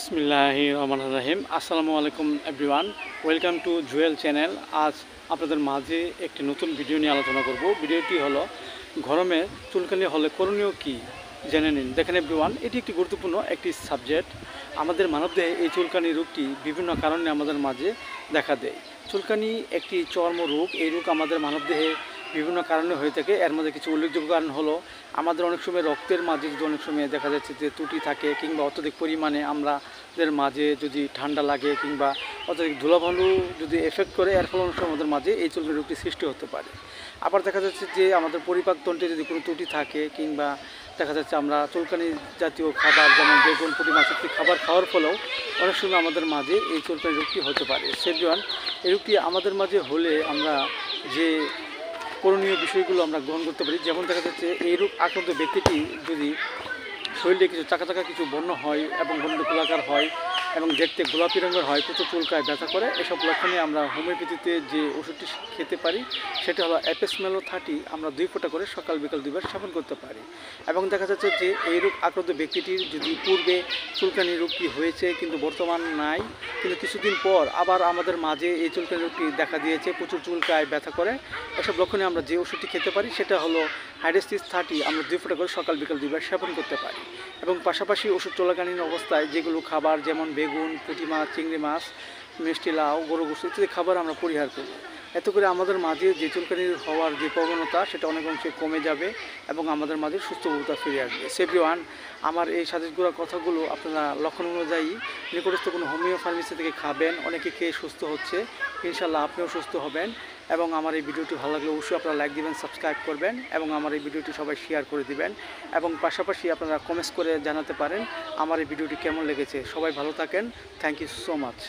বিসমিল্লাহির রহমানির রহিম। আসসালামু আলাইকুম everyone, welcome to Jewel channel. আজ আপনাদের মাঝে একটি নতুন ভিডিও নিয়ে আলোচনা করব। ভিডিওটি হলো গরমে চুলকানি হলে করণীয় কী জেনে নিন। দেখেন এভরিওয়ান, এটি একটি গুরুত্বপূর্ণ একটি সাবজেক্ট। আমাদের মানবদেহে এই চুলকানি রোগটি বিভিন্ন কারণে আমাদের মাঝে দেখা দেয়। চুলকানি একটি চর্মরোগ। এই রোগ আমাদের মানবদেহে বিভিন্ন কারণে হয়ে থাকে। এর মধ্যে কিছু উল্লেখযোগ্য কারণ হলো আমাদের অনেক সময় রক্তের মাঝে যদি অনেক সময় দেখা যাচ্ছে যে ত্রুটি থাকে, কিংবা অত্যধিক পরিমাণে আমাদের মাঝে যদি ঠান্ডা লাগে, কিংবা অত্যধিক ধুলাবালু যদি এফেক্ট করে, এর ফলে অনেক সময় আমাদের মাঝে এই চুলকানি রোগটি সৃষ্টি হতে পারে। আবার দেখা যাচ্ছে যে আমাদের পরিপাকতন্ত্রে যদি কোনো ত্রুটি থাকে, কিংবা দেখা যাচ্ছে আমরা চুলকানি জাতীয় খাবার যেমন বেগুন, পুঁটি মাছ ইত্যাদি খাবার খাওয়ার ফলেও অনেক সময় আমাদের মাঝে এই চুলকানি রোগটি হতে পারে। সেজন্য এই রোগটি আমাদের মাঝে হলে আমরা যে করণীয় বিষয়গুলো আমরা গ্রহণ করতে পারি, যেমন দেখা যাচ্ছে এই রোগ আক্রান্ত ব্যক্তিটি যদি শরীরে কিছু চাকা চাকা কিছু বর্ণ হয় এবং বর্ণ গোলাকার হয় এবং দেখতে গোলাপি রঙের হয়, প্রচুর চুলকায়, ব্যথা করে, এসব লক্ষণে আমরা হোমিওপ্যাথিতে যে ওষুধটি খেতে পারি সেটা হলো অ্যাপেসমেলো 30। আমরা 2 ফোঁটা করে সকাল বিকাল 2 বার সেবন করতে পারি। এবং দেখা যাচ্ছে যে এই রোগ আক্রান্ত ব্যক্তিটির যদি পূর্বে চুলকানি রোগটি হয়েছে কিন্তু বর্তমান নাই, কিন্তু কিছুদিন পর আবার আমাদের মাঝে এই চুলকানি রোগটি দেখা দিয়েছে, প্রচুর চুলকায়, ব্যথা করে, এসব লক্ষণে আমরা যে ওষুধটি খেতে পারি সেটা হলো হাইড্রেসিস 30। আমরা 2 ফোঁটা করে সকাল বিকাল 2 বার সেবন করতে পারি। এবং পাশাপাশি ওষুধ চলাকালীন অবস্থায় যেগুলো খাবার যেমন বেগুন, পুঁটি মাছ, চিংড়ি মাছ, মিষ্টি লাউ, গরু গোশত ইত্যাদি খাবার আমরা পরিহার করব। এতে করে আমাদের মাঝে যে চুলকানি হওয়ার যে প্রবণতা সেটা অনেক অংশে কমে যাবে এবং আমাদের মাঝে সুস্থতা ফিরে আসবে। সেভরিওয়ান, আমার এই সাজেশগুলো কথাগুলো আপনারা লক্ষণ অনুযায়ী নিকটস্থ কোনো হোমিও ফার্মেসি থেকে খাবেন। অনেকে খেয়ে সুস্থ হচ্ছে, ইনশাল্লাহ আপনিও সুস্থ হবেন। এবং আমার এই ভিডিওটি ভালো লাগলে অবশ্যই আপনারা লাইক দিবেন, সাবস্ক্রাইব করবেন এবং আমার এই ভিডিওটি সবাই শেয়ার করে দিবেন। এবং পাশাপাশি আপনারা কমেন্টস করে জানাতে পারেন আমার এই ভিডিওটি কেমন লেগেছে। সবাই ভালো থাকেন। Thank you so much.